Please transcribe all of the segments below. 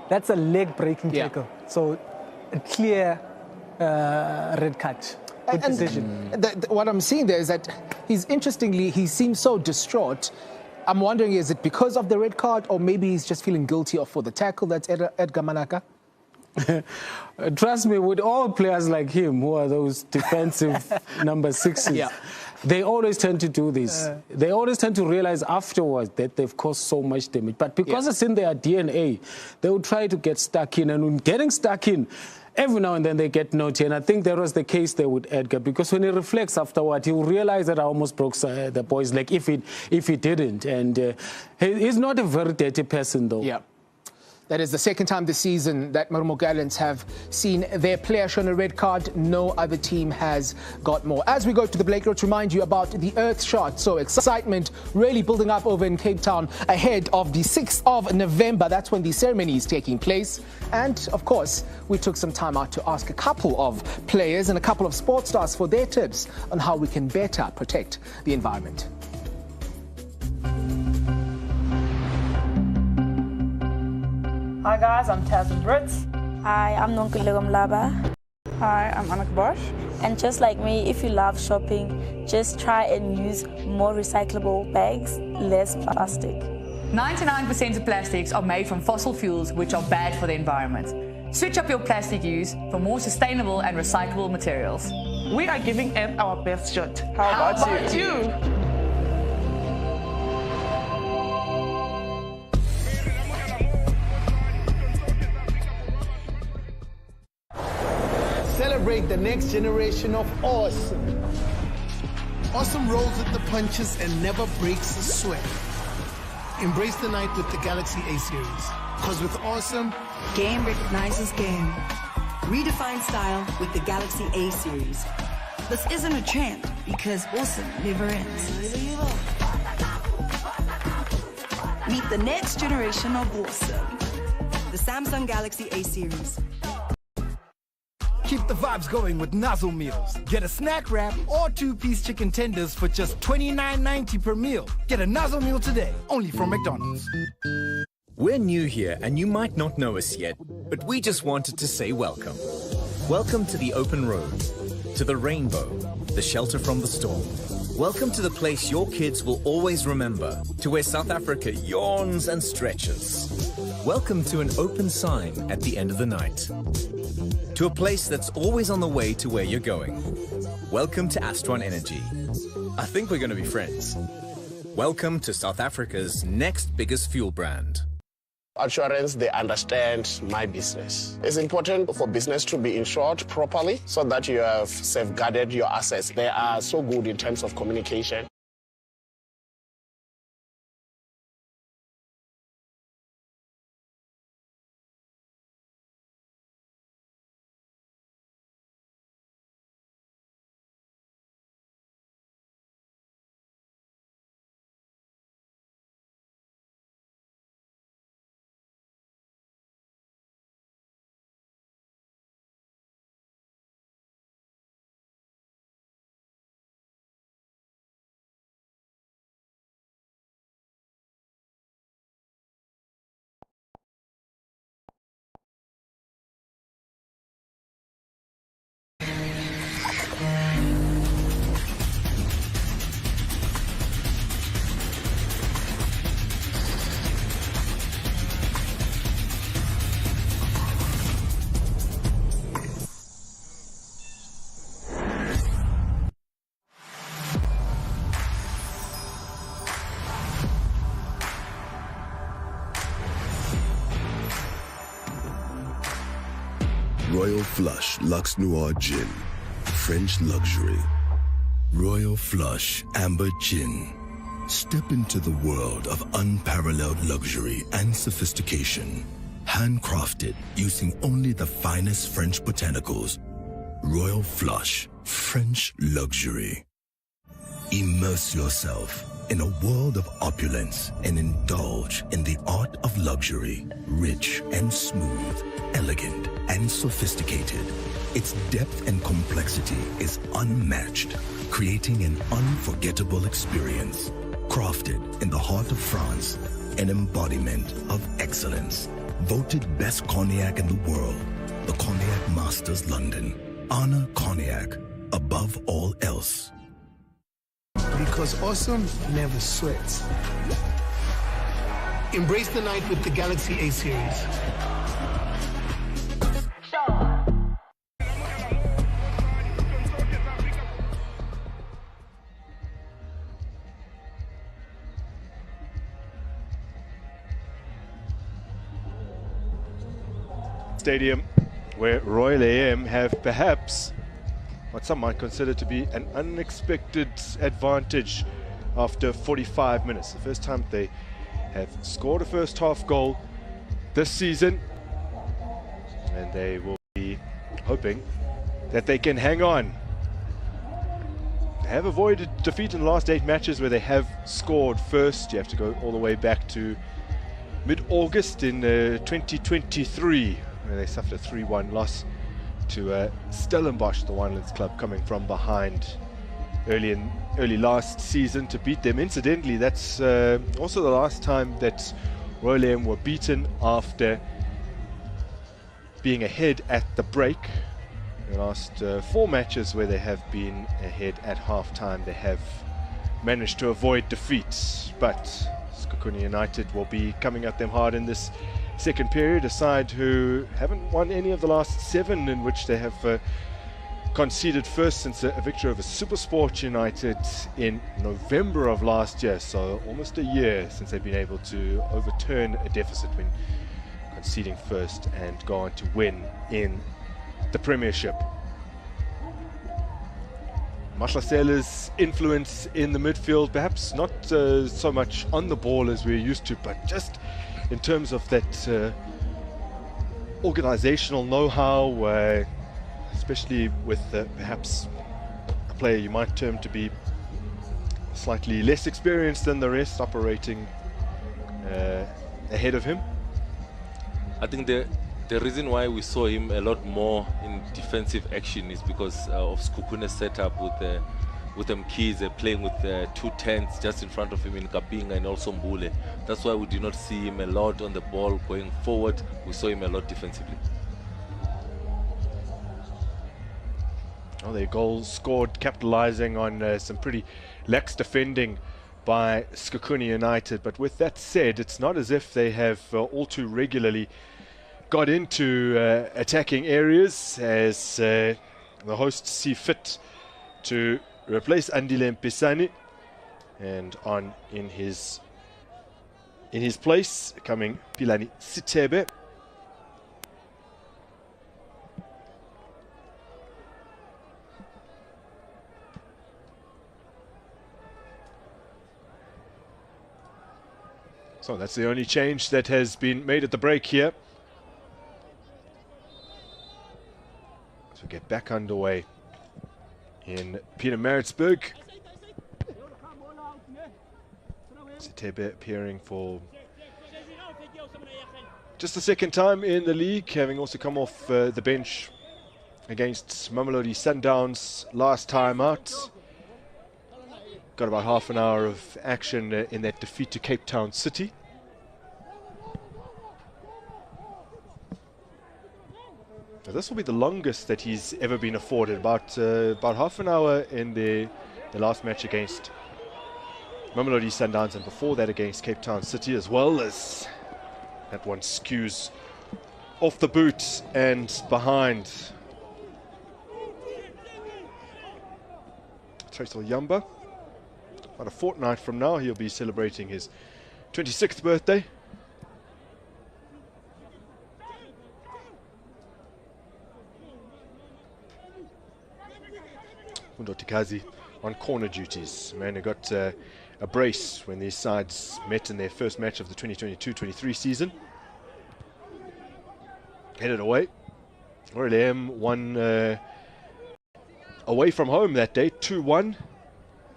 That's a leg-breaking tackle. So a clear red card. Good decision. What I'm seeing there is that he seems so distraught. I'm wondering, is it because of the red card, or maybe he's just feeling guilty for the tackle? That's Edgar Manaka. Trust me, with all players like him, who are those defensive number sixes, they always tend to do this. They always tend to realize afterwards that they've caused so much damage. But because it's in their DNA, they will try to get stuck in. And when getting stuck in, every now and then they get naughty. And I think that was the case there with Edgar, because when he reflects afterward, he will realize that I almost broke the boy's leg if he didn't. And he's not a very dirty person, though. Yeah. That is the second time this season that Marumo Gallants have seen their player shown a red card. No other team has got more. As we go to the break, let's remind you about the Earth Shot. So excitement really building up over in Cape Town ahead of the 6th of November. That's when the ceremony is taking place. And of course, we took some time out to ask a couple of players and a couple of sports stars for their tips on how we can better protect the environment. Hi guys, I'm Tasman Brits. Hi, I'm Nonkulego Mlaba. Hi, I'm Anak Bosch. And just like me, if you love shopping, just try and use more recyclable bags, less plastic. 99% of plastics are made from fossil fuels, which are bad for the environment. Switch up your plastic use for more sustainable and recyclable materials. We are giving Earth our best shot. How about you? Celebrate the next generation of awesome. Awesome rolls with the punches and never breaks a sweat. Embrace the night with the Galaxy A series. Because with awesome, game recognizes game. Redefine style with the Galaxy A series. This isn't a chant because awesome never ends. Meet the next generation of awesome. The Samsung Galaxy A series. Keep the vibes going with Nuzzle meals. Get a snack wrap or 2-piece chicken tenders for just $29.90 per meal. Get a Nuzzle meal today, only from McDonald's. We're new here and you might not know us yet, but we just wanted to say welcome. Welcome to the open road, to the rainbow, the shelter from the storm. Welcome to the place your kids will always remember, to where South Africa yawns and stretches. Welcome to an open sign at the end of the night. To a place that's always on the way to where you're going. Welcome to Astron Energy. I think we're going to be friends. Welcome to South Africa's next biggest fuel brand. Assurance, they understand my business. It's important for business to be insured properly so that you have safeguarded your assets. They are so good in terms of communication. Royal Flush Lux Noir Gin, French luxury. Royal Flush Amber Gin. Step into the world of unparalleled luxury and sophistication. Handcrafted using only the finest French botanicals. Royal Flush French luxury. Immerse yourself in a world of opulence and indulge in the art of luxury. Rich and smooth, elegant and sophisticated. Its depth and complexity is unmatched, creating an unforgettable experience. Crafted in the heart of France, an embodiment of excellence. Voted best cognac in the world. The Cognac Masters London. Honor cognac above all else. Because awesome never sweats. Embrace the night with the Galaxy A series. Stadium where Royal AM have perhaps what some might consider to be an unexpected advantage after 45 minutes. The first time they have scored a first half goal this season, and they will be hoping that they can hang on. They have avoided defeat in the last 8 matches where they have scored first. You have to go all the way back to mid-August in 2023, where they suffered a 3-1 loss to Stellenbosch, the Winelands club, coming from behind early last season to beat them. Incidentally, that's also the last time that Royal AM were beaten after being ahead at the break. The last 4 matches where they have been ahead at half-time, they have managed to avoid defeat. But Sekhukhune United will be coming at them hard in this second period, a side who haven't won any of the last 7 in which they have conceded first since a victory over SuperSport United in November of last year. So almost a year since they've been able to overturn a deficit when conceding first and go on to win in the Premiership. Mahlasela's influence in the midfield, perhaps not so much on the ball as we're used to, but just in terms of that organizational know-how, especially with perhaps a player you might term to be slightly less experienced than the rest, operating ahead of him. I think the reason why we saw him a lot more in defensive action is because of Sekhukune's setup with them kids playing with 2 tents just in front of him in Kapinga and also Mbule. That's why we did not see him a lot on the ball going forward. We saw him a lot defensively. Oh, their goals scored capitalizing on some pretty lax defending by Sekhukhune United. But with that said, it's not as if they have all too regularly got into attacking areas, as the hosts see fit to replace Andile Mpisani, and on in his place coming Pilani Sitebe. So that's the only change that has been made at the break here. So we get back underway in Pietermaritzburg. Sitebe appearing for just the second time in the league, having also come off the bench against Mamelodi Sundowns last time out. Got about half an hour of action in that defeat to Cape Town City. Now this will be the longest that he's ever been afforded, about half an hour in the last match against Mamelodi Sundowns, and before that against Cape Town City, as well as that one skews off the boot and behind. Trace Yamba. About a fortnight from now, he'll be celebrating his 26th birthday. Fundo Tikazi on corner duties. Man who got a brace when these sides met in their first match of the 2022-23 season. Headed away. Royal AM won away from home that day, 2-1.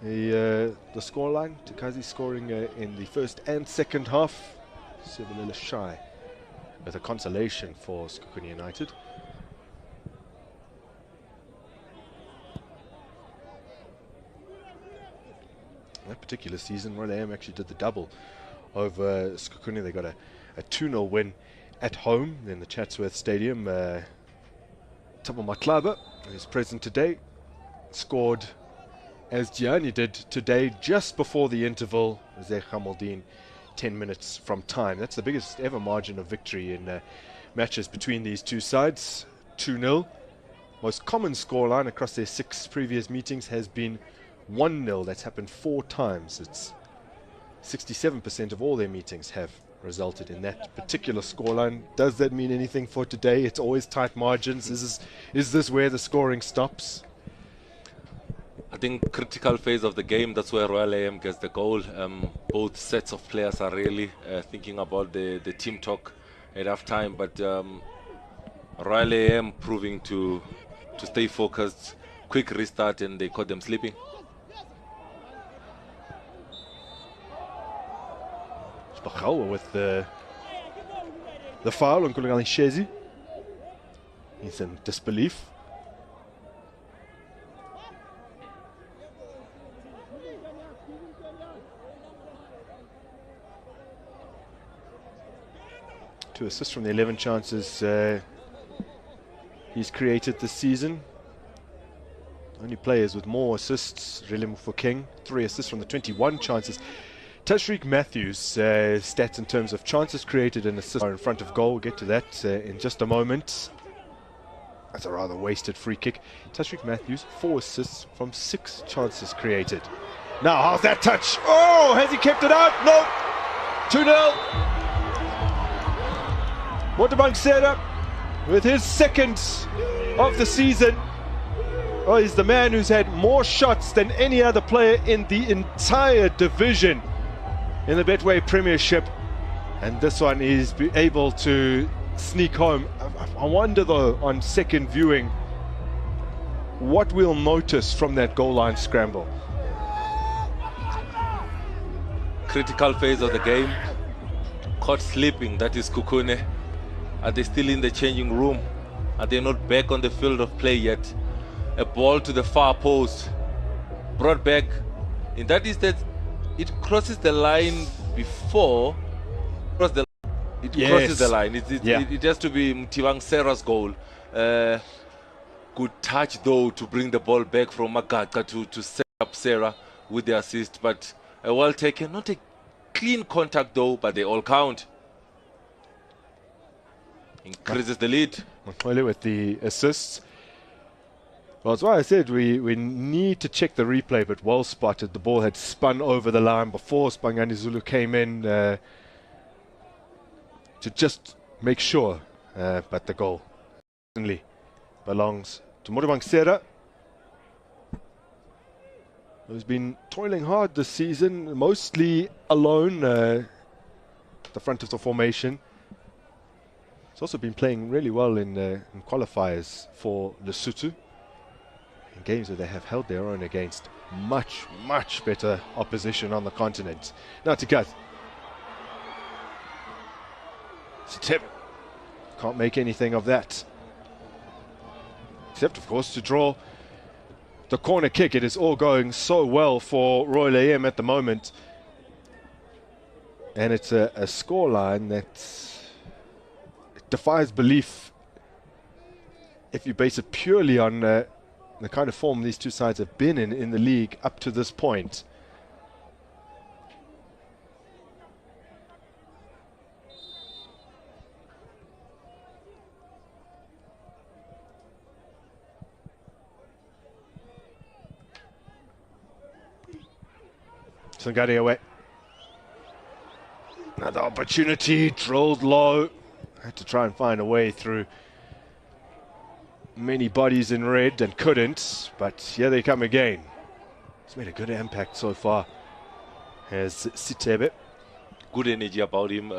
The scoreline, Tikazi scoring in the first and second half. Sibalila shy with a consolation for Sekhukhune United. That particular season, Royal AM actually did the double over Sekhukhune. They got a 2-0 win at home in the Chatsworth Stadium. Thabo Matlaba, who's present today, scored as Gianni did today, just before the interval. Zeh Hamaldine, 10 minutes from time. That's the biggest ever margin of victory in matches between these two sides. 2-0. Most common scoreline across their 6 previous meetings has been 1-0. That's happened 4 times. It's 67% of all their meetings have resulted in that particular scoreline. Does that mean anything for today? It's always tight margins. Is this where the scoring stops? I think critical phase of the game, that's where Royal AM gets the goal. Both sets of players are really thinking about the team talk at half time, but Royal AM proving to stay focused. Quick restart and they caught them sleeping. Spagawa with the foul on Kulangali Shezi. He's in disbelief. Two assists from the 11 chances he's created this season. Only players with more assists, Relem for King, 3 assists from the 21 chances. Tashreeq Matthews' stats in terms of chances created and assists are in front of goal. We'll get to that in just a moment. That's a rather wasted free kick. Tashreeq Matthews, 4 assists from 6 chances created. Now, how's that touch? Oh, has he kept it out? No! 2-0. Motabangsera with his second of the season. Oh, he's the man who's had more shots than any other player in the entire division in the Betway Premiership. And this one he's able to sneak home. I wonder though, on second viewing, what we'll notice from that goal line scramble. Critical phase of the game. Caught sleeping, that is Sekhukhune. Are they still in the changing room? Are they not back on the field of play yet? A ball to the far post, brought back. In that instance, it crosses the line before. Crosses the line. It has to be Mtivang Serra's goal. Good touch though to bring the ball back from Magaka to set up Serra with the assist, but well taken. Not a clean contact though, but they all count. Increases the lead. Makwele with the assists. Well, that's why I said we need to check the replay, but well spotted. The ball had spun over the line before Spangani Zulu came in to just make sure. But the goal certainly belongs to Motabangsera, who's been toiling hard this season, mostly alone at the front of the formation. He's also been playing really well in qualifiers for Lesotho, in games where they have held their own against much, much better opposition on the continent. Now to Gath. Siteb can't make anything of that. Except, of course, to draw the corner kick. It is all going so well for Royal AM at the moment. And it's a scoreline that defies belief if you base it purely on the kind of form these two sides have been in the league up to this point. Sangari away. Another opportunity, drilled low. Had to try and find a way through many bodies in red and couldn't, but here they come again. He's made a good impact so far, has Sitebe. Good energy about him.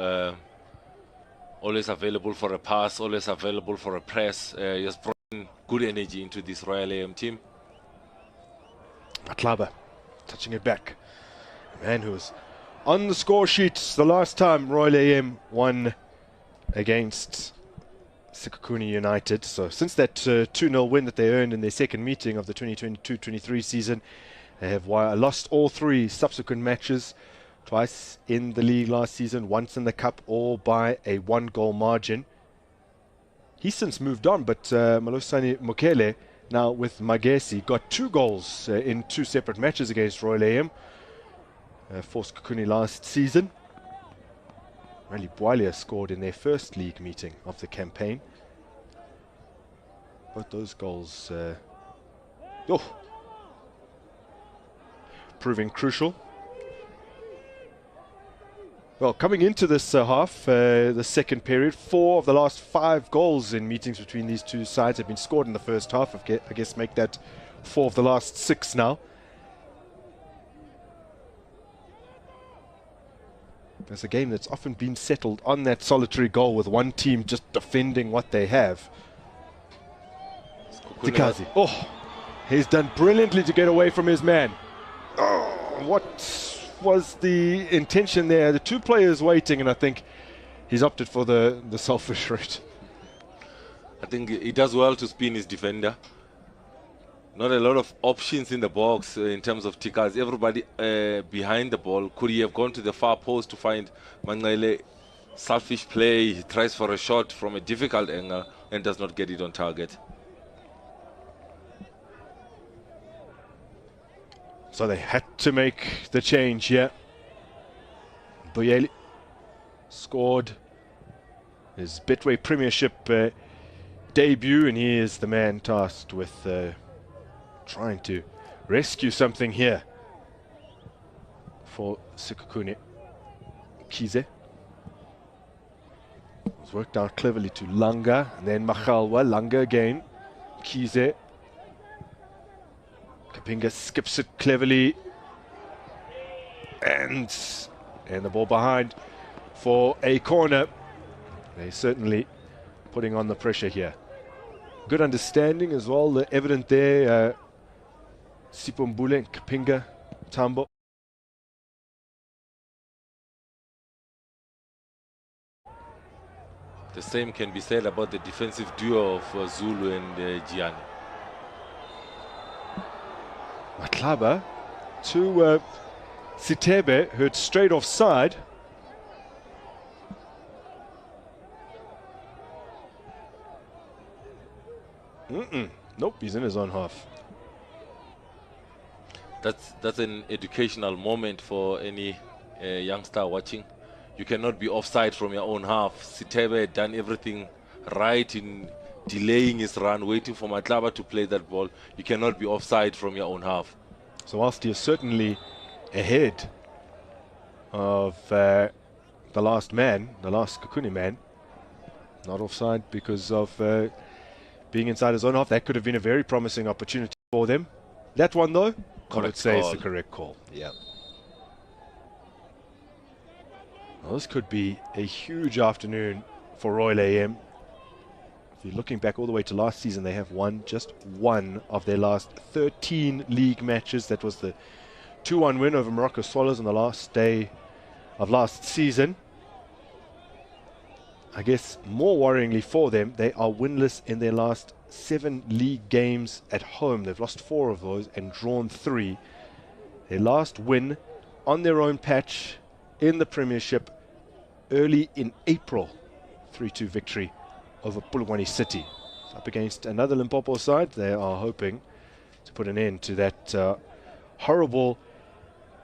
Always available for a pass, always available for a press. He has brought in good energy into this Royal AM team. Matlaba touching it back. A man who was on the score sheets the last time Royal AM won against Sekhukhune United. So since that 2-0 win that they earned in their second meeting of the 2022-23 season, they have lost all 3 subsequent matches, Twice in the league last season, once in the cup, all by a 1-goal margin. He's since moved on, but Malosani Mokele, now with Magesi, got 2 goals in 2 separate matches against Royal AM for Sekhukhune last season. Rally Bwalia scored in their first league meeting of the campaign. Both those goals proving crucial. Well, coming into this half, the second period, 4 of the last 5 goals in meetings between these two sides have been scored in the first half. I guess make that 4 of the last 6 now. There's a game that's often been settled on that solitary goal with one team just defending what they have. Tikazi. Oh, he's done brilliantly to get away from his man. Oh, what was the intention there? The 2 players waiting, and I think he's opted for the selfish route. I think he does well to spin his defender. Not a lot of options in the box in terms of Tikazi. Everybody behind the ball. Could he have gone to the far post to find Mangaile? Selfish play. He tries for a shot from a difficult angle and does not get it on target. So they had to make the change here. Boyeli scored his Betway Premiership debut, and he is the man tasked with trying to rescue something here for Sekhukhune. Kize was worked out cleverly to Langa, and then Machalwa. Langa again. Kize. Kapinga skips it cleverly, and the ball behind for a corner. They're certainly putting on the pressure here. Good understanding as well, evident there. Sipombule and Kapinga, Tambo. The same can be said about the defensive duo of Zulu and Gianni. Matlaba to Sitebe, who'd straight offside. Nope, he's in his own half. That's an educational moment for any youngster watching. You cannot be offside from your own half. Sitebe had done everything right in delaying his run, waiting for Matlaba to play that ball. You cannot be offside from your own half. So whilst you're certainly ahead of the last man, the last Sekhukhune man, not offside because of being inside his own half, that could have been a very promising opportunity for them. That one though, I would say is the correct call. Yeah. Well, this could be a huge afternoon for Royal AM. If you're looking back all the way to last season, they have won just 1 of their last 13 league matches. That was the 2-1 win over Morocco Swallows on the last day of last season. I guess more worryingly for them, they are winless in their last 7 league games at home. They've lost 4 of those and drawn 3. Their last win on their own patch in the Premiership early in April, 3-2 victory over Polokwane City. So up against another Limpopo side, they are hoping to put an end to that horrible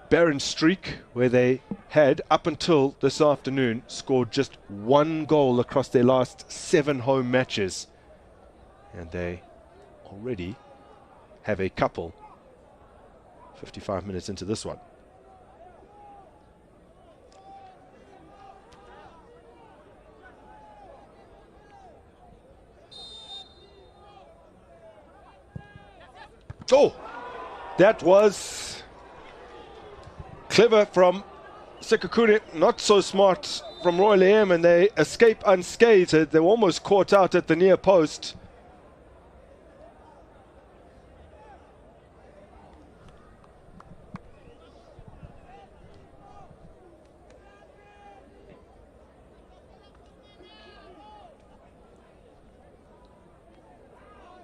barren streak where they had, up until this afternoon, scored just 1 goal across their last 7 home matches. And they already have a couple 55 minutes into this one. Oh, that was clever from Sekhukhune, not so smart from Royal AM, and they escape unscathed. They were almost caught out at the near post.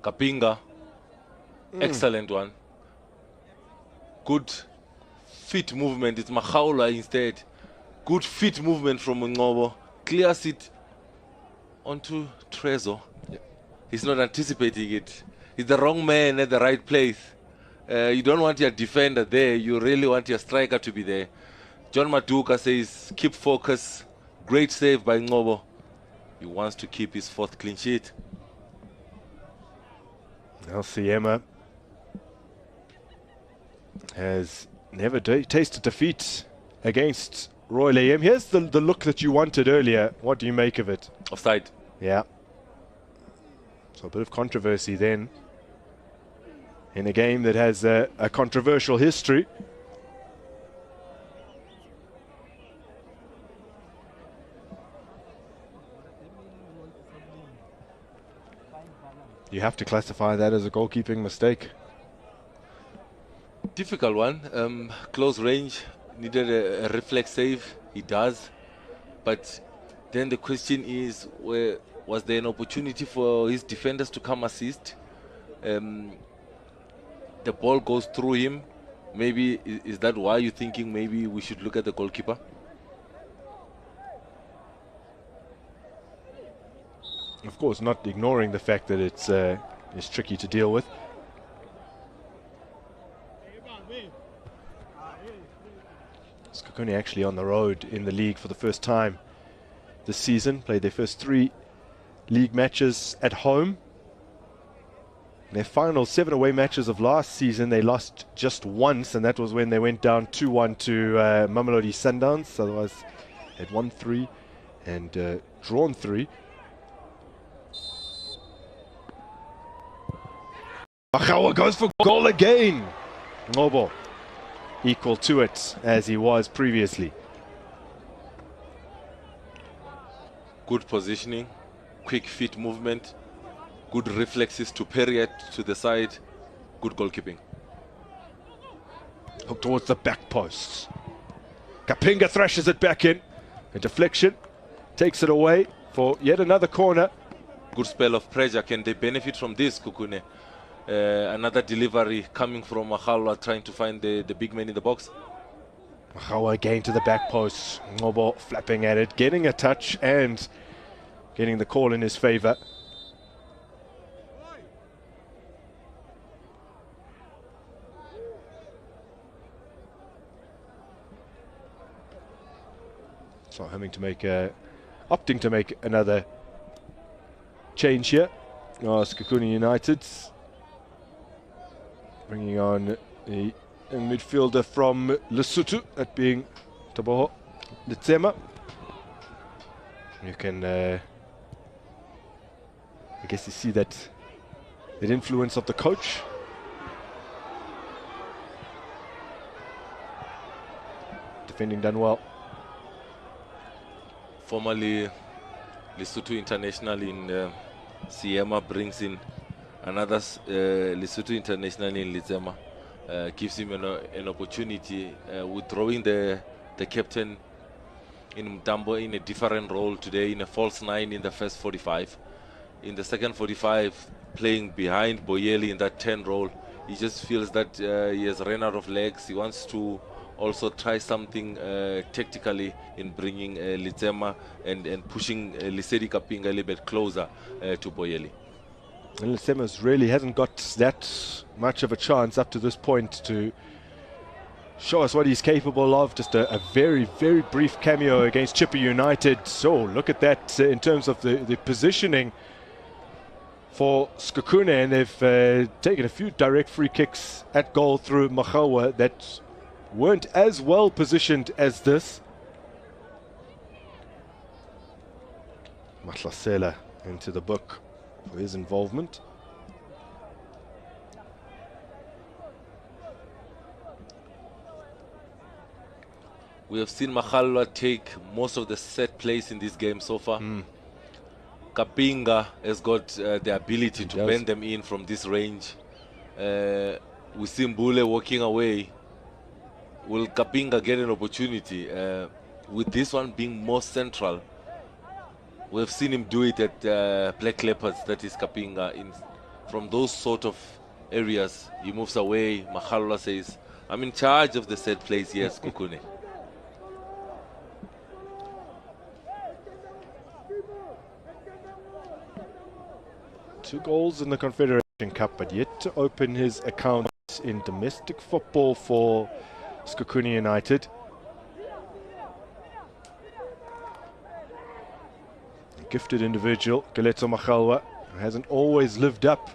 Kapinga, excellent one. Good feet movement. It's Makhaula instead. Good feet movement from Ngobo. Clears it onto Trezor. He's not anticipating it. He's the wrong man at the right place. You don't want your defender there. You really want your striker to be there. John Maduka says, keep focus. Great save by Ngobo. He wants to keep his 4th clean sheet. LCMA has never tasted defeat against Royal AM. Here's the look that you wanted earlier. What do you make of it? Offside. Yeah. So a bit of controversy then in a game that has a controversial history. You have to classify that as a goalkeeping mistake. Difficult one. Close range, needed a reflex save. He does. But then the question is, was there an opportunity for his defenders to come assist? The ball goes through him. Maybe, is that why you're thinking maybe we should look at the goalkeeper? Of course, not ignoring the fact that it's tricky to deal with. Sekhukhune actually on the road in the league for the first time this season. Played their first 3 league matches at home. Their final 7 away matches of last season, they lost just once, and that was when they went down 2-1 to Mamelodi Sundowns. Otherwise, they'd won 3 and drawn 3. Makhawa goes for goal again. Ngobo equal to it as he was previously. Good positioning, quick feet movement, good reflexes to parry it to the side, good goalkeeping. Hook towards the back post. Kapinga thrashes it back in. A deflection takes it away for yet another corner. Good spell of pressure. Can they benefit from this, Sekhukhune? Another delivery coming from Makhawa, trying to find the big man in the box. Makhawa again to the back post. Ngobo flapping at it, getting a touch and getting the call in his favor. So having to make opting to make another change here. Sekhukhune United bringing on a midfielder from Lesotho, that being Taboho Letsema. You can, I guess you see that influence of the coach. Defending done well. Formerly Lesotho international in Siema brings in another Lesotho international in Letsema. Gives him an opportunity, withdrawing the captain in Mtambo in a different role today, in a false 9 in the first 45. In the second 45, playing behind Boyeli in that 10 role. He just feels that he has run out of legs. He wants to also try something tactically in bringing Letsema and pushing Lesedi Kapinga a little bit closer to Boyeli. And Letsema really hasn't got that much of a chance up to this point to show us what he's capable of. Just a very, very brief cameo against Chippa United. So look at that in terms of the positioning for Sekhukhune, and they've taken a few direct free kicks at goal through Makhawa that weren't as well positioned as this. Mahlasela into the book for his involvement. We have seen Makhawa take most of the set plays in this game so far. Kapinga has got the ability to bend them in from this range. We see Mbule walking away. Will Kapinga get an opportunity? With this one being more central, we've seen him do it at Black Leopards, that is Kapinga. From those sort of areas, he moves away. Makhawa says, I'm in charge of the set plays here, Sekhukhune. 2 goals in the Confederation Cup, but yet to open his account in domestic football for Sekhukhune United. A gifted individual, Galetso Makhalwa, hasn't always lived up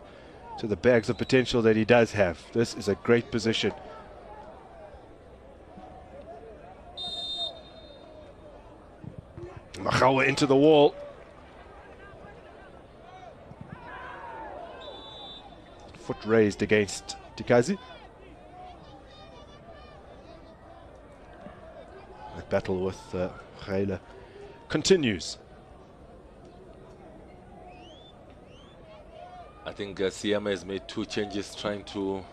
to the bags of potential that he does have. This is a great position. Makhalwa into the wall. Foot raised against Tikazi. The battle with Khaila continues. I think Siama has made 2 changes trying to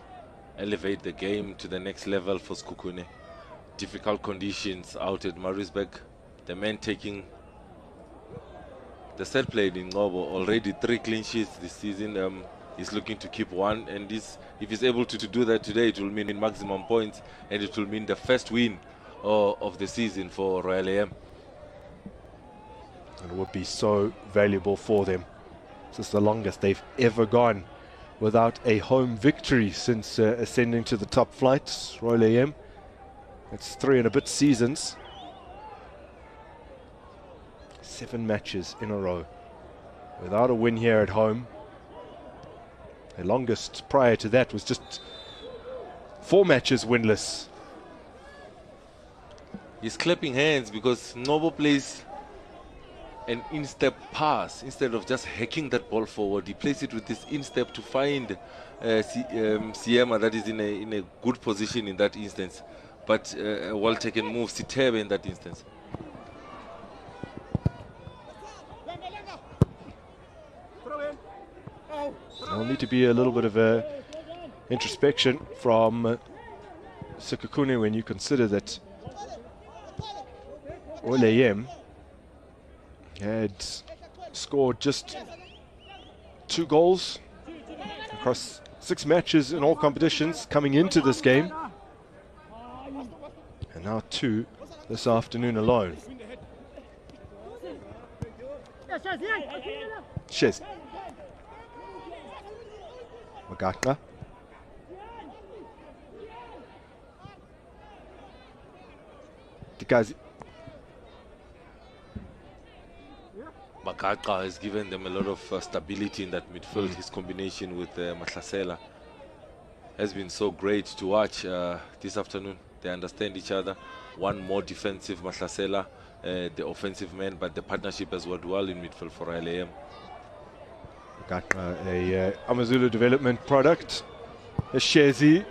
elevate the game to the next level for Sekhukhune. Difficult conditions out at Maritzburg. The man taking the set play in Ngobo, already 3 clean sheets this season. He's looking to keep 1, and if he's able to do that today, it will mean in maximum points, and it will mean the first win of the season for Royal AM. It would be so valuable for them. This is the longest they've ever gone without a home victory since ascending to the top flight, Royal AM. It's 3 and a bit seasons. 7 matches in a row without a win here at home. The longest prior to that was just 4 matches winless. He's clapping hands because Ngobo plays an in-step pass. Instead of just hacking that ball forward, he plays it with this in-step to find Siema that is in a good position in that instance. But a well-taken move, Sitebe in that instance. There'll need to be a little bit of introspection from Sekhukhune when you consider that Royal AM had scored just 2 goals across 6 matches in all competitions coming into this game, and now 2 this afternoon alone. Shez Magaka. Tikazi. Makaka has given them a lot of stability in that midfield. His combination with Mahlasela has been so great to watch this afternoon. They understand each other. One more defensive, Mahlasela, the offensive man, but the partnership has worked well in midfield for Royal AM. A Amazulu development product. A Shezi.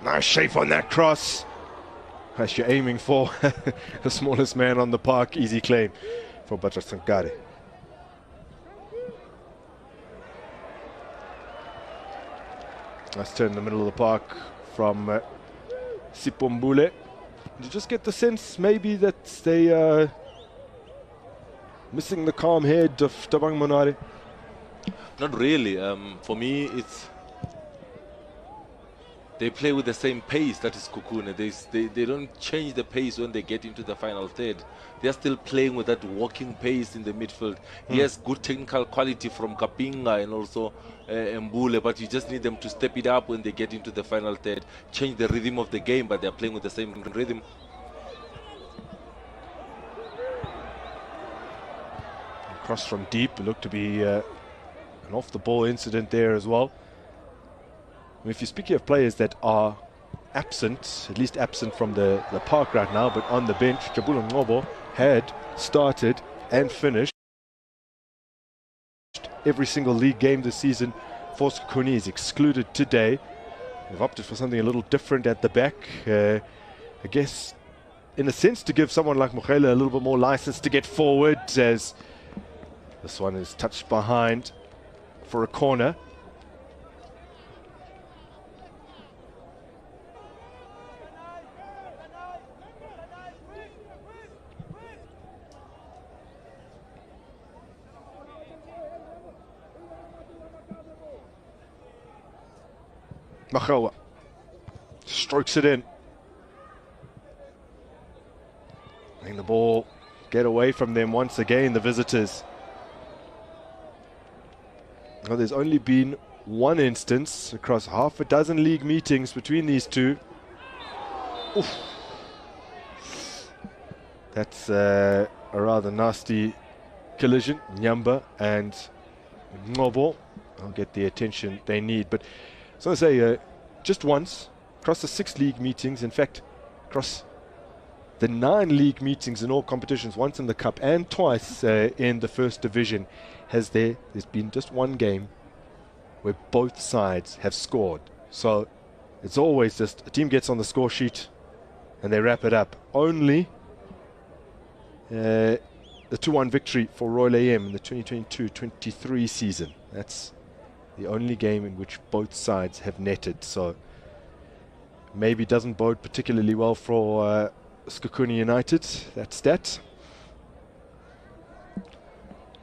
Nice shape on that cross. As you're aiming for the smallest man on the park. Easy claim for Batra Sankare. Nice turn in the middle of the park from Sipombule. You just get the sense maybe that they are missing the calm head of Tabang Monare. Not really. For me, it's they play with the same pace. That is Sekhukhune. They don't change the pace when they get into the final third. They are still playing with that walking pace in the midfield. He has good technical quality from Kapinga and also Mbule, but you just need them to step it up when they get into the final third, change the rhythm of the game, but they are playing with the same rhythm. Cross from deep, looked to be an off-the-ball incident there as well. I mean, if you're speaking of players that are absent, at least absent from the park right now, but on the bench, Jabula Ngobo had started and finished every single league game this season for Sekhukhune. Is excluded today. They've opted for something a little different at the back. I guess, in a sense, to give someone like Mukhela a little bit more license to get forward, as this one is touched behind for a corner. Makhawa strokes it in. get away from them once again, the visitors. Well, there's only been one instance across half a dozen league meetings between these two. Oof. That's a rather nasty collision. Nyamba and Ngobo will get the attention they need. But so I say, just once across the 6 league meetings, in fact, across the 9 league meetings in all competitions, once in the cup and twice in the first division, there's been just one game where both sides have scored. So it's always just a team gets on the score sheet and they wrap it up. Only the 2-1 victory for Royal AM in the 2022-23 season. That's the only game in which both sides have netted. So maybe doesn't bode particularly well for Sekhukhune United, that stat.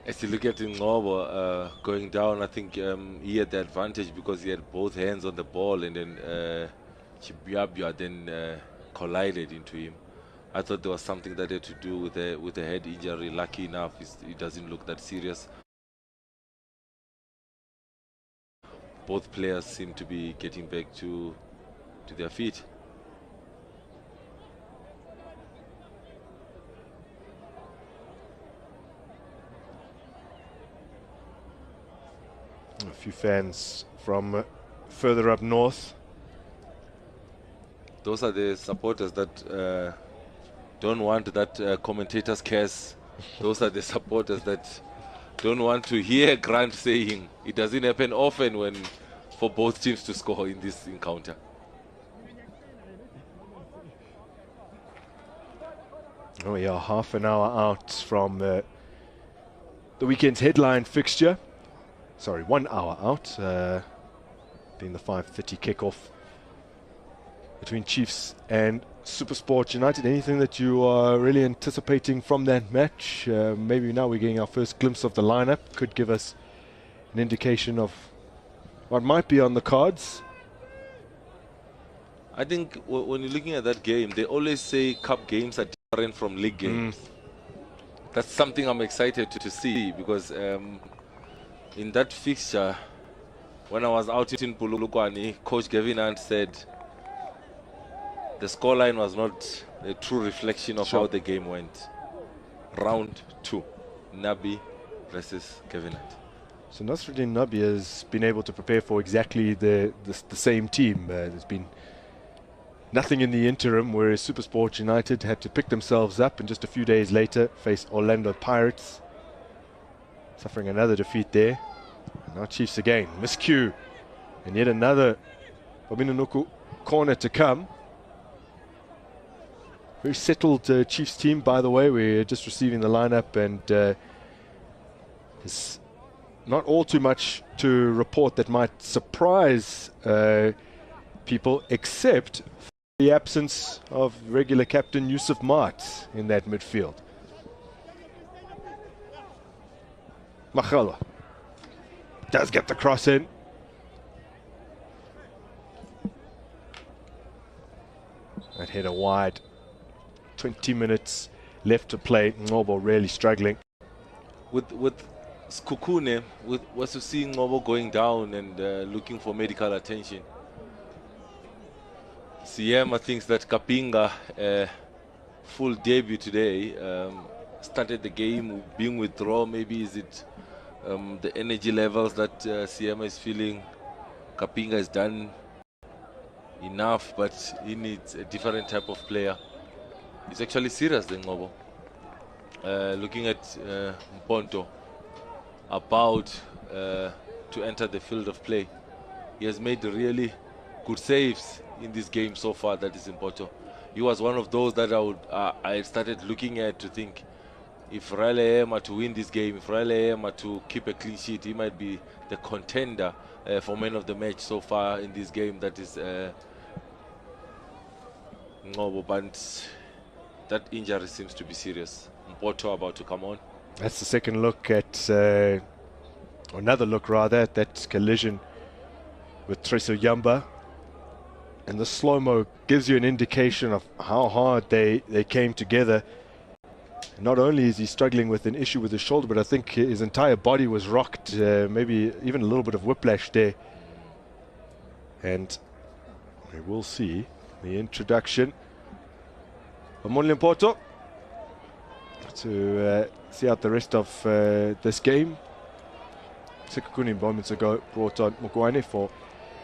As you look at Ngobo going down, I think he had the advantage because he had both hands on the ball, and then Chibiabia then collided into him. I thought there was something that had to do with the head injury. Lucky enough, it doesn't look that serious. Both players seem to be getting back to their feet. A few fans from further up north. Those are the supporters that don't want that commentator's curse. Those are the supporters that don't want to hear Grant saying it doesn't happen often for both teams to score in this encounter. Oh, we are half an hour out from the weekend's headline fixture. Sorry, 1 hour out, being the 5:30 kickoff between Chiefs and SuperSport United. Anything that you are really anticipating from that match? Maybe now we're getting our first glimpse of the lineup. Could give us an indication of what might be on the cards. I think when you're looking at that game, they always say cup games are different from league games. That's something I'm excited to see, because in that fixture, when I was out in Pulukwani, Coach Gavin Hunt said the scoreline was not a true reflection of how the game went. Round 2, Nabi versus Gavin Hunt. So Nasruddin Nabi has been able to prepare for exactly the same team. There's been nothing in the interim, whereas SuperSport United had to pick themselves up and just a few days later face Orlando Pirates, suffering another defeat there. And now Chiefs again, miscue, and yet another Babinanuku corner to come. Very settled Chiefs team, by the way. We're just receiving the lineup, and there's not all too much to report that might surprise people, except the absence of regular captain Yusuf Mart in that midfield. Makhalwa does get the cross in. That header wide. 20 minutes left to play. Ngobo really struggling. With Sekhukhune, was to see Ngobo going down and looking for medical attention. Siema thinks that Kapinga, full debut today, started the game being withdrawn. Maybe is it the energy levels that Siema is feeling? Kapinga has done enough, but he needs a different type of player. It's actually serious, the Ngobo. Looking at Mponto about to enter the field of play. He has made really good saves in this game so far. That is Mponto. He was one of those that I started looking at to think, if Royal AM are to win this game, if Royal AM are to keep a clean sheet, he might be the contender for man of the match so far in this game. That is Ngobo, but that injury seems to be serious. Mpoto about to come on. That's the second look at, another look rather, at that collision with Treso Yamba. And the slow-mo gives you an indication of how hard they came together. Not only is he struggling with an issue with his shoulder, but I think his entire body was rocked, maybe even a little bit of whiplash there. And we will see the introduction of Limpopo to see out the rest of this game. Sekhukhune moments ago brought on Mugwane for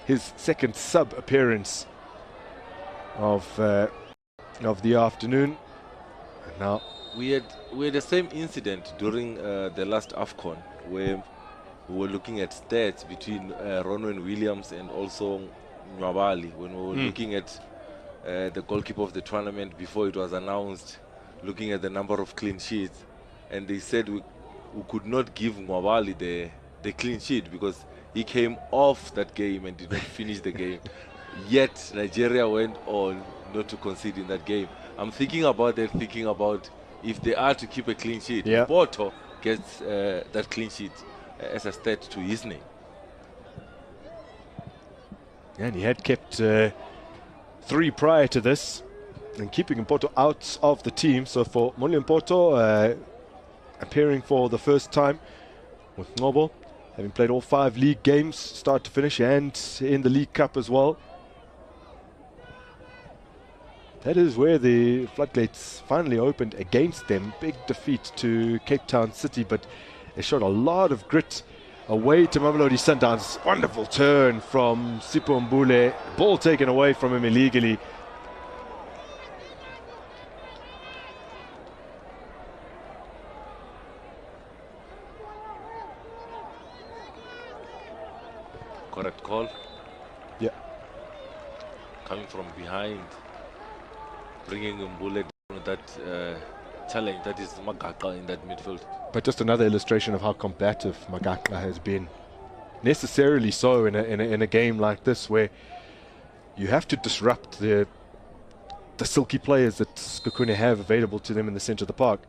his second sub appearance of the afternoon. And now we had the same incident during the last AFCON, where we were looking at stats between Ronwen Williams and also Nwabali, when we were looking at the goalkeeper of the tournament before it was announced, looking at the number of clean sheets, and they said we could not give Nwabali the clean sheet because he came off that game and did not finish the game. Yet Nigeria went on not to concede in that game. I'm thinking about if they are to keep a clean sheet, Porto gets that clean sheet as a stat to his name. And he had kept 3 prior to this, and keeping Porto out of the team. So for Limpopo, appearing for the first time with Ngobo, having played all 5 league games, start to finish, and in the League Cup as well. That is where the floodgates finally opened against them. Big defeat to Cape Town City, but they showed a lot of grit away to Mamelodi Sundowns. Wonderful turn from Sipho Mbule. Ball taken away from him illegally. Correct call. Yeah. Coming from behind, bringing Mbule down that challenge. That is Magaka in that midfield. But just another illustration of how combative Magaka has been. Necessarily so in a game like this, where you have to disrupt the silky players that Sekhukhune have available to them in the centre of the park.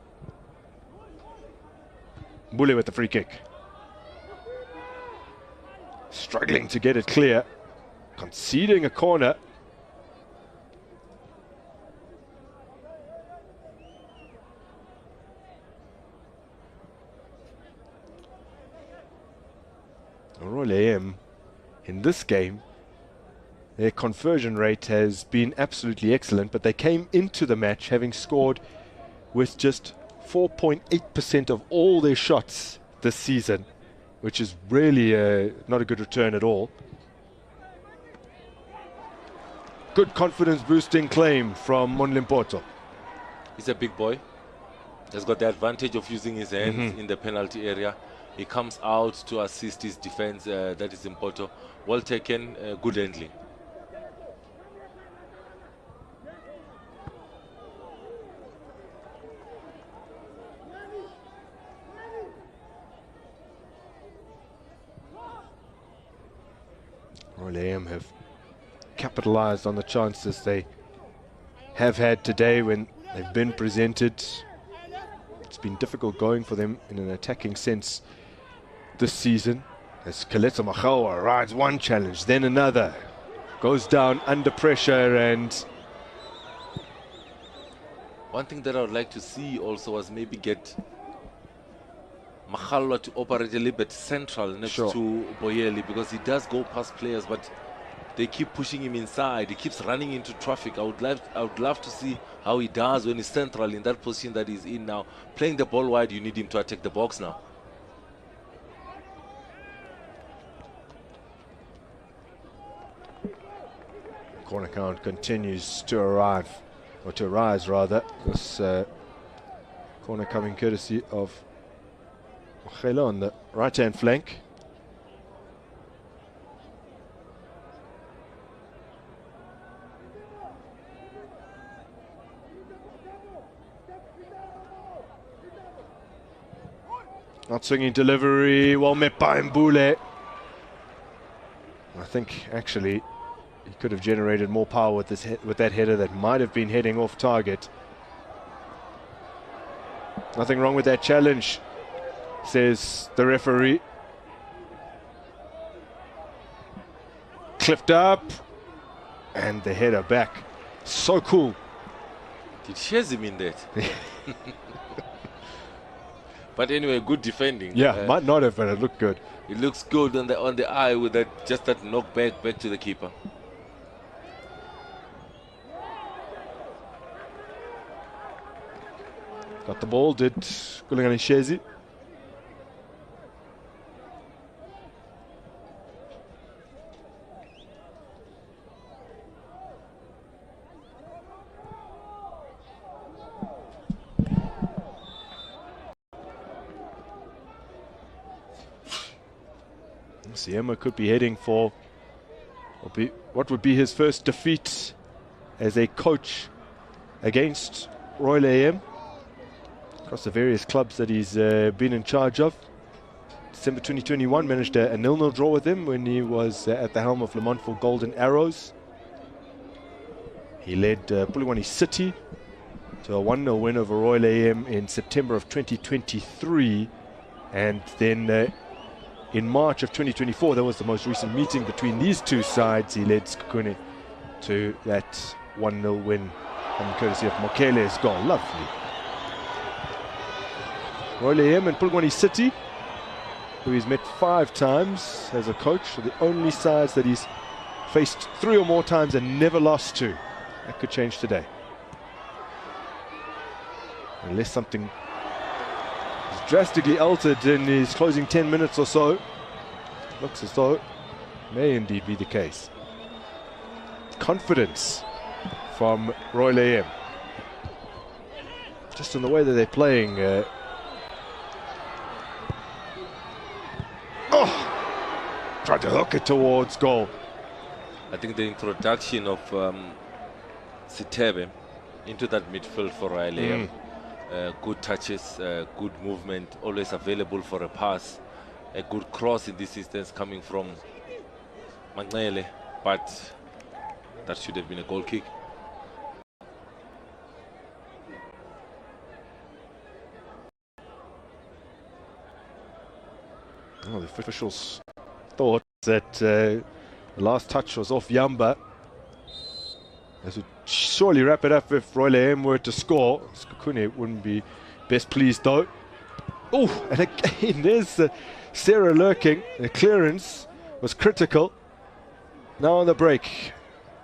Mbule with the free kick. Struggling to get it clear. Conceding a corner. Royal AM in this game, their conversion rate has been absolutely excellent, but they came into the match having scored with just 4.8% of all their shots this season, which is really not a good return at all. Good confidence boosting claim from Limpopo. He's a big boy. He's got the advantage of using his hands in the penalty area. He comes out to assist his defense. That is important. Well taken, good handling. Royal AM have capitalized on the chances they have had today when they've been presented. It's been difficult going for them in an attacking sense this season, as Kaleto Makhawa rides one challenge, then another, goes down under pressure. And one thing that I would like to see also was maybe get Makhalwa to operate a little bit central next to Boyeli, because he does go past players, but they keep pushing him inside. He keeps running into traffic. I would love to see how he does when he's central in that position that he's in now. Playing the ball wide, you need him to attack the box now. Corner count continues to arrive, or to rise rather. This corner coming courtesy of Khelo on the right-hand flank. Not swinging delivery, well met by Mbule. I think actually he could have generated more power with this with that header that might have been heading off target. Nothing wrong with that challenge, says the referee. Clipped up, and the header back. So cool. Did Shazim in that? But anyway, good defending. Yeah, might not have, but it looked good. It looks good on the eye with that knock back to the keeper. Got the ball, did Gulingani Shezi. Siema could be heading for what would be his first defeat as a coach against Royal AM across the various clubs that he's been in charge of. December 2021 managed a 0-0 draw with him when he was at the helm of Le Mans for Golden Arrows. He led Polokwane City to a 1-0 win over Royal AM in September of 2023, and then in March of 2024, that was the most recent meeting between these two sides. He led Sekhukhune to that 1-0 win, and courtesy of Mokele's goal. Lovely. Royal AM and Polokwane City, who he's met 5 times as a coach, are the only sides that he's faced 3 or more times and never lost to. That could change today, unless something is drastically altered in his closing 10 minutes or so. Looks as though it may indeed be the case. Confidence from Royal AM, just in the way that they're playing. Tried to hook it towards goal. I think the introduction of Sitebe into that midfield for Royal AM, good touches, good movement, always available for a pass, a good cross in this instance coming from Manele, but that should have been a goal kick. Oh, the officials thought that the last touch was off Yamba. This would surely wrap it up if Royal AM were to score. Sekhukhune wouldn't be best pleased though. Oh, and again there's Sarah lurking. The clearance was critical. Now on the break,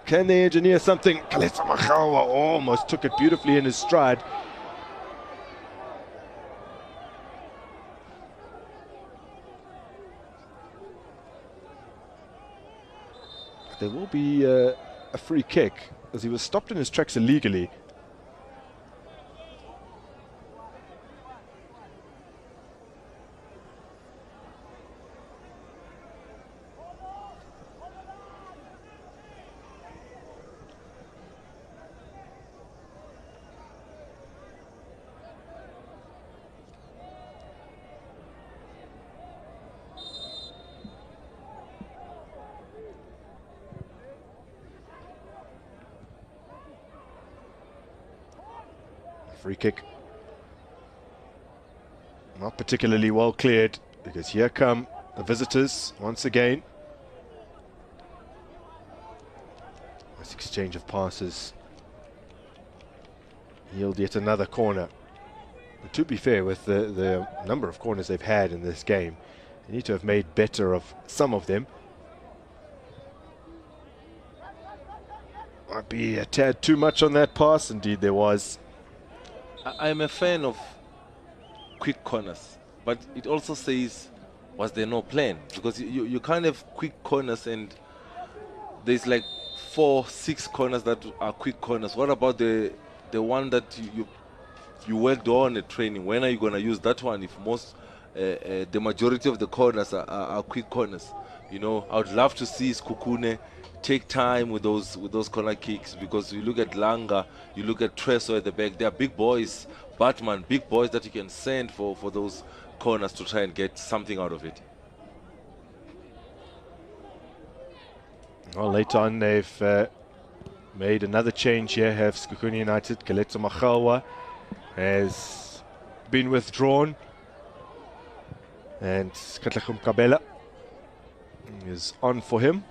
can they engineer something? Kalesa Makhawa almost took it beautifully in his stride. There will be a free kick as he was stopped in his tracks illegally. Free kick, not particularly well cleared, because here come the visitors once again. Nice exchange of passes yield yet another corner. But to be fair, with the number of corners they've had in this game, they need to have made better of some of them. Might be a tad too much on that pass. Indeed there was. I'm a fan of quick corners, but it also says, was there no plan? Because you can't have quick corners and there's like 4-6 corners that are quick corners. What about the one that you worked on at training? When are you going to use that one if the majority of the corners are quick corners? You know, I would love to see Sekhukhune take time with those corner kicks, because you look at Langa, you look at Treso at the back, they are big boys, Batman, big boys that you can send for those corners to try and get something out of it. Well, later on they've made another change here, have Sekhukhune United. Kaletso Makhawa has been withdrawn, and Katlego Mkabela is on for him.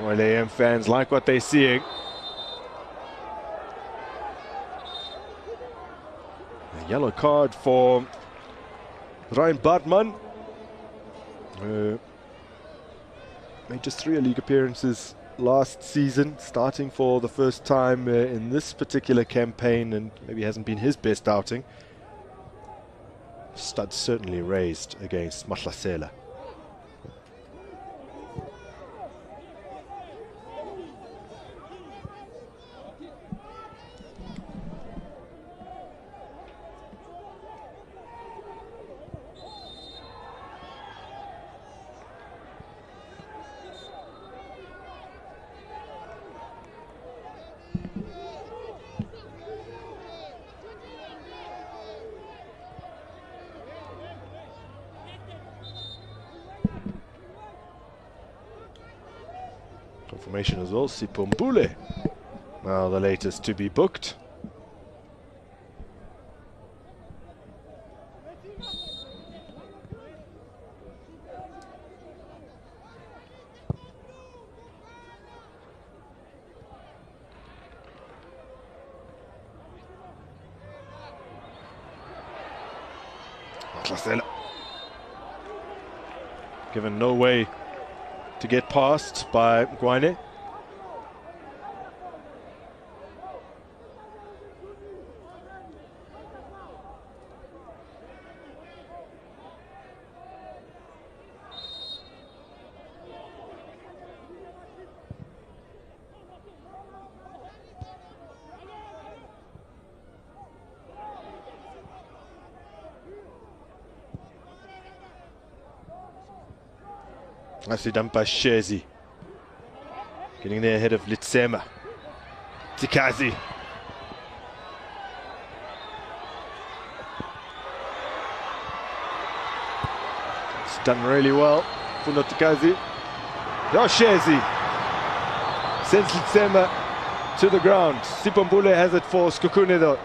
Royal AM fans like what they're seeing. A yellow card for Ryan Bartman, made just 3 league appearances last season, starting for the first time in this particular campaign, and maybe hasn't been his best outing. Stud certainly raised against Mahlasela. Confirmation as well, Sipombule, now the latest to be booked. Mahlasela given no way to get past by Guane. Nicely done by Shezi. Getting there ahead of Litsema. Tikazi. It's done really well for Tikazi. Oh, Shezi sends Litsema to the ground. Sipombule has it for Sekhukhune though.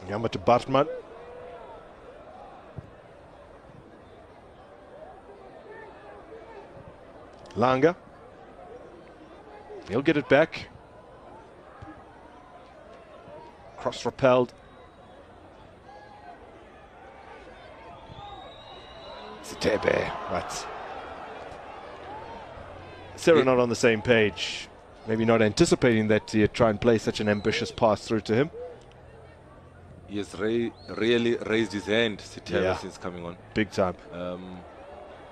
Yama to Bartman. Langa. He'll get it back. Cross repelled. Sitebe, right. Sarah not on the same page. Maybe not anticipating that he'd try and play such an ambitious pass through to him. He has really raised his hand, Sitebe, since coming on. Big time.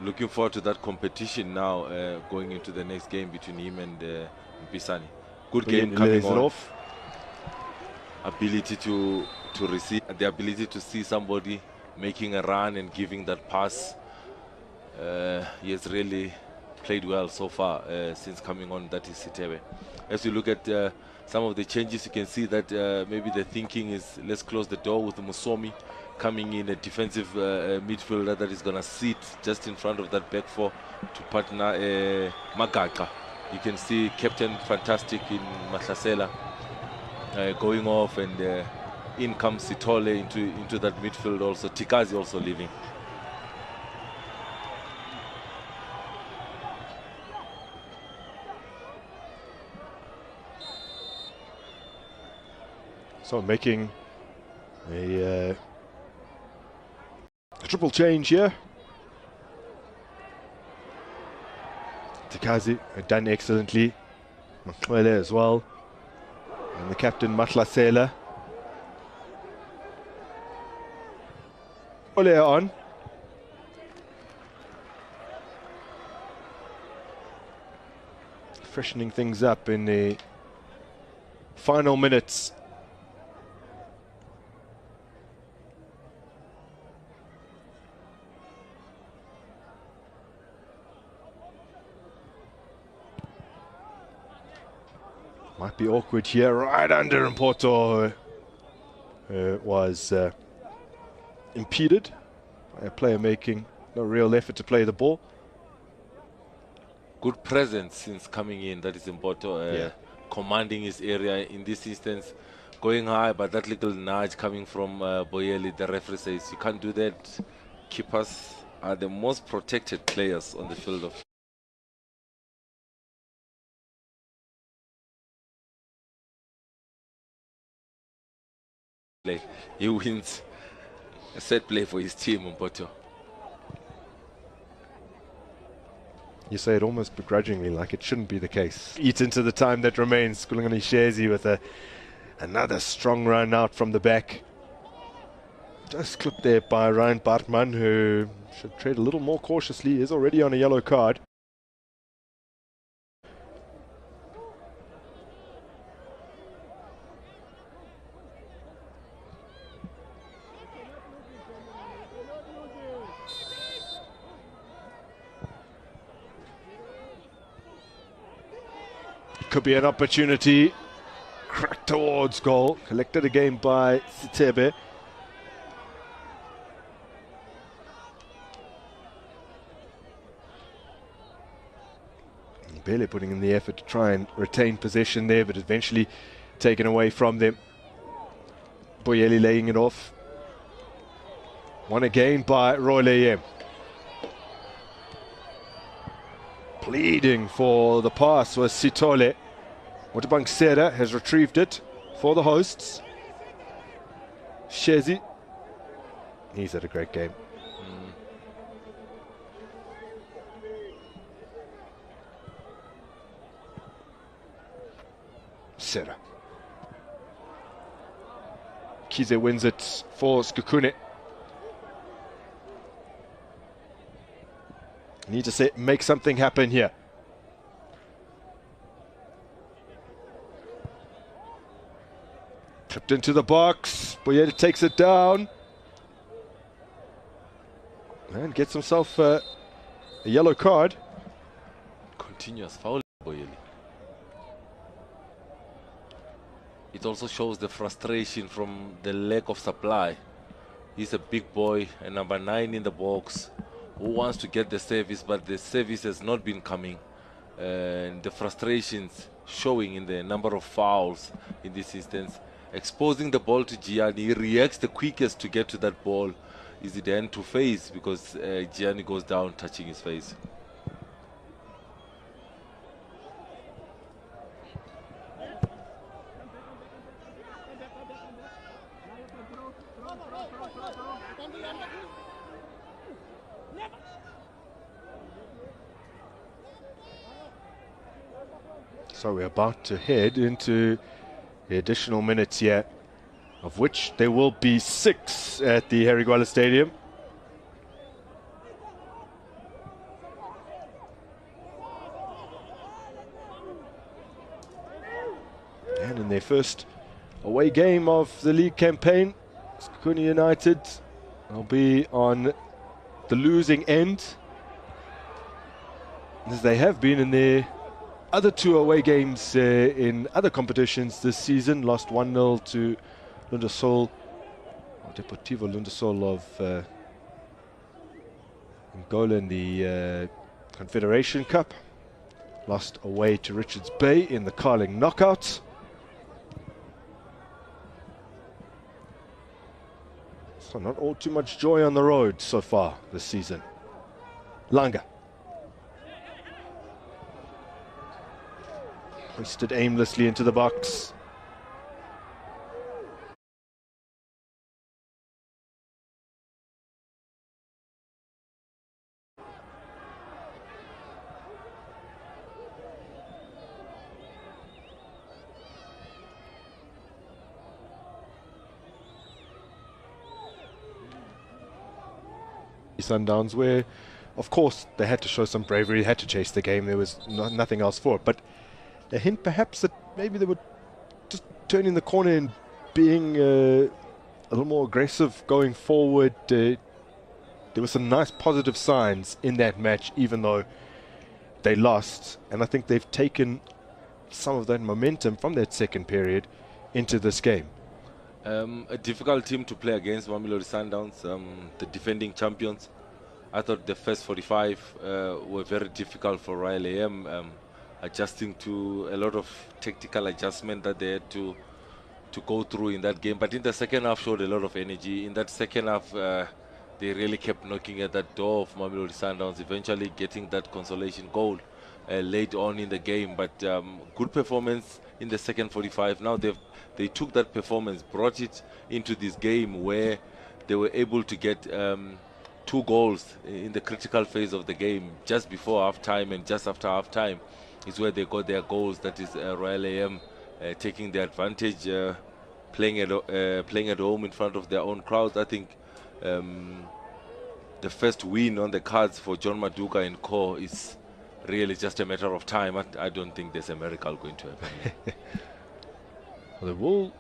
Looking forward to that competition now, going into the next game between him and Mpisani. Good game coming on. Ability to receive, the ability to see somebody making a run and giving that pass. He has really played well so far since coming on. That is Sitebe. As you look at some of the changes, you can see that maybe the thinking is let's close the door with Musomi coming in, a defensive midfielder that is going to sit just in front of that back four to partner Magaqa. You can see Captain Fantastic in Mahlasela going off, and in comes Sitole into that midfield also. Tikazi also leaving. So making a triple change here. Tikazi had done excellently. Maqwele as well. And the captain Mahlasela. Ole on. Freshening things up in the final minutes. Might be awkward here, right under Mpoto. Was impeded by a player making no real effort to play the ball. Good presence since coming in, that is Mpoto. Commanding his area in this instance, going high, but that little nudge coming from Boyeli, the referee says, you can't do that. Keepers are the most protected players on the field of play. He wins a set play for his team, Mpoto. You say it almost begrudgingly, like it shouldn't be the case. Eat into the time that remains. Kulungani Shezi with another strong run out from the back. Just clipped there by Ryan Bartman, who should tread a little more cautiously. He is already on a yellow card. Could be an opportunity. Crack towards goal. Collected again by Sitebe. Barely putting in the effort to try and retain possession there, but eventually taken away from them. Boyeli laying it off. One again by Roy Leyem. Pleading for the pass was Sitole. Motabang Sera has retrieved it for the hosts. Shezi. He's had a great game. Sera. Kize wins it for Sekhukhune. Need to make something happen here. Tripped into the box. Boyeli takes it down. And gets himself a yellow card. Continuous foul, Boyeli. It also shows the frustration from the lack of supply. He's a big boy, and number 9 in the box, who wants to get the service, but the service has not been coming. And the frustrations showing in the number of fouls in this instance. Exposing the ball to Gianni, he reacts the quickest to get to that ball. Is it then to face, because Gianni goes down touching his face. So we're about to head into the additional minutes here, of which there will be 6 at the Harry Gwala Stadium. And in their first away game of the league campaign, Sekhukhune United will be on the losing end, as they have been in their other 2 away games in other competitions this season. Lost 1-0 to Lundasol, or Deportivo Lundasol of Angola in the Confederation Cup. Lost away to Richards Bay in the Carling Knockout. So not all too much joy on the road so far this season. Langa. Hoisted aimlessly into the box. Sundowns, where of course they had to show some bravery, had to chase the game, there was nothing else for it, but a hint perhaps that maybe they were just turning the corner and being a little more aggressive going forward. There were some nice positive signs in that match, even though they lost, and I think they've taken some of that momentum from that second period into this game. A difficult team to play against, Mamelodi Sundowns, the defending champions. I thought the first 45 were very difficult for Royal AM, adjusting to a lot of tactical adjustment that they had to go through in that game. But in the second half, showed a lot of energy. In that second half, they really kept knocking at that door of Mamelodi Sundowns, eventually getting that consolation goal late on in the game. But good performance in the second 45. Now they took that performance, brought it into this game where they were able to get 2 goals in the critical phase of the game, just before half-time and just after half-time is where they got their goals. That is Royal AM taking the advantage, playing at home in front of their own crowds. I think the first win on the cards for John Maduka and co is really just a matter of time. I don't think there's a miracle going to happen. Well, they will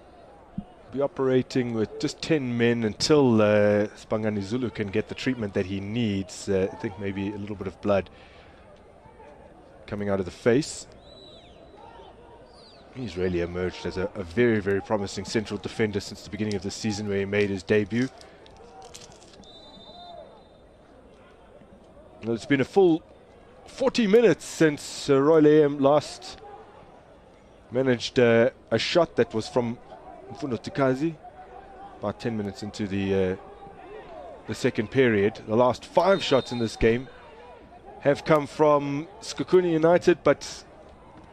be operating with just 10 men until Spangani Zulu can get the treatment that he needs. I think maybe a little bit of blood coming out of the face. He's really emerged as a very, very promising central defender since the beginning of the season, where he made his debut. Well, it's been a full 40 minutes since Royal AM last managed a shot that was from Mfundo Tikazi, about 10 minutes into the second period. The last 5 shots in this game have come from Sekhukhune United, but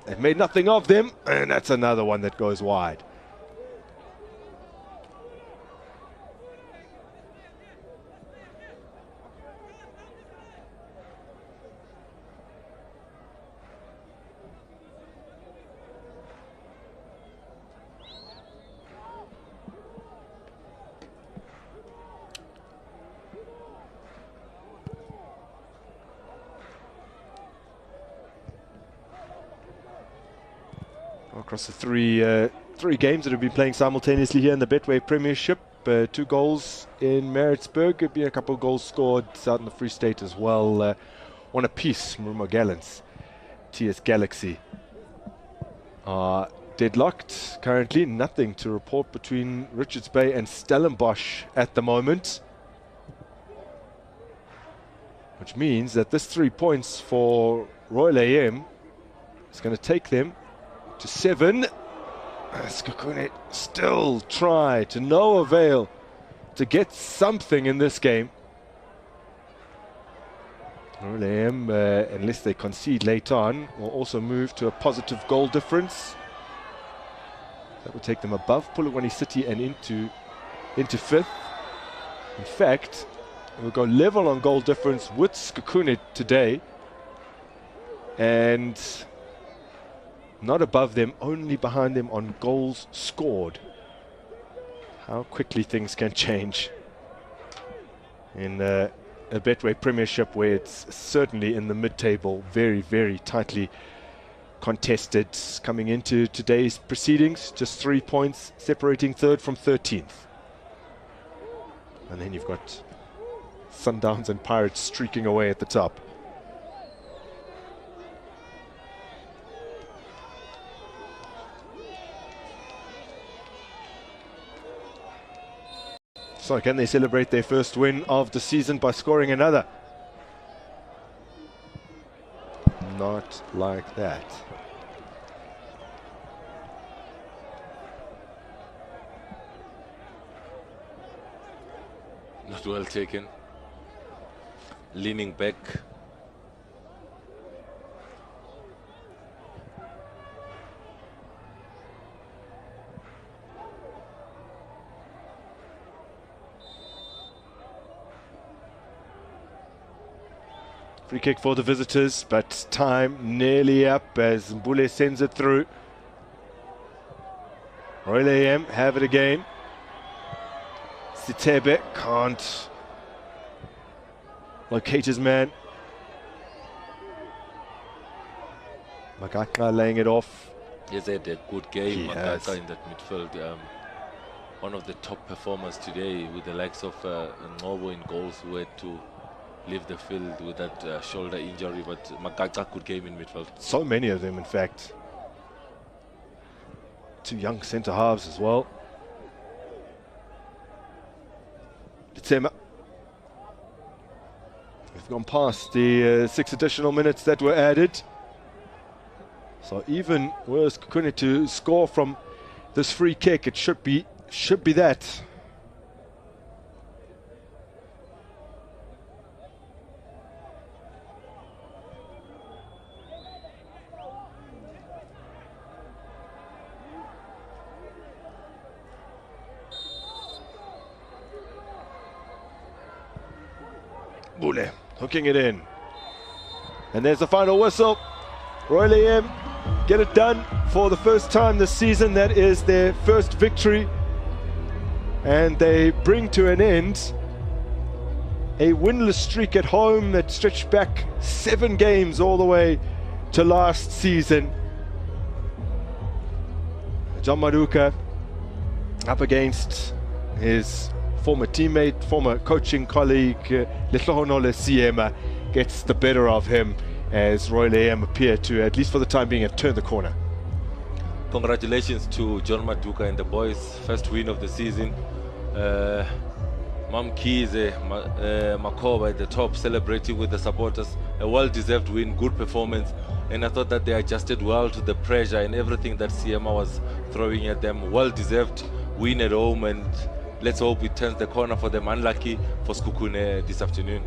they've made nothing of them, and that's another one that goes wide. Across the three games that have been playing simultaneously here in the Betway Premiership, 2 goals in Maritzburg. There've been a couple of goals scored out in the Free State as well. One apiece, Marumo Gallants, TS Galaxy are deadlocked currently. Nothing to report between Richards Bay and Stellenbosch at the moment, which means that this 3 points for Royal AM is going to take them to 7. Sekhukhune still try to no avail to get something in this game. Royal AM, unless they concede late on, will also move to a positive goal difference. That will take them above Polokwane City and into 5th. In fact, we'll go level on goal difference with Sekhukhune today, and not above them, only behind them on goals scored. How quickly things can change in a Betway Premiership, where it's certainly in the mid-table, very, very tightly contested. Coming into today's proceedings, just 3 points separating 3rd from 13th. And then you've got Sundowns and Pirates streaking away at the top. So can they celebrate their first win of the season by scoring another? Not like that. Not well taken. Leaning back. Free kick for the visitors, but time nearly up as Mbule sends it through. Royal AM have it again. Sitebe can't locate his man. Magaka laying it off. He's had a good game, Magaka, in that midfield. One of the top performers today, with the likes of Ngobo in goals, who had to leave the field with that shoulder injury, but Magaka good game in midfield. So many of them, in fact. two young centre halves as well. Ditsema. We've gone past the 6 additional minutes that were added. So even were Sekhukhune to score from this free kick, it should be that. Bule hooking it in. And there's the final whistle. Royal AM get it done for the first time this season. That is their first victory. And they bring to an end a winless streak at home that stretched back 7 games all the way to last season. John Maduka up against his former teammate, former coaching colleague, Lehlohonolo Siema, gets the better of him as Royal AM appear to, at least for the time being, have turned the corner. Congratulations to John Maduka and the boys. First win of the season. Mamkize, Makoba at the top, celebrating with the supporters. A well-deserved win, good performance. And I thought that they adjusted well to the pressure and everything that Siema was throwing at them. Well-deserved win at home, and let's hope it turns the corner for them. Unlucky for Sekhukhune this afternoon.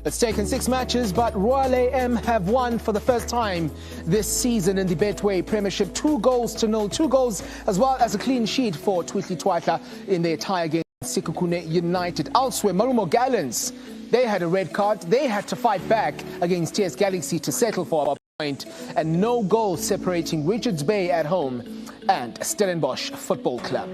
It's taken 6 matches, but Royal AM have won for the first time this season in the Betway Premiership. 2 goals to 0, 2 goals as well as a clean sheet for Twitli Twaitla in their tie against Sekhukhune United. Elsewhere, Marumo Gallants, they had a red card. They had to fight back against TS Galaxy to settle for a point, and no goal separating Richards Bay at home and Stellenbosch Football Club.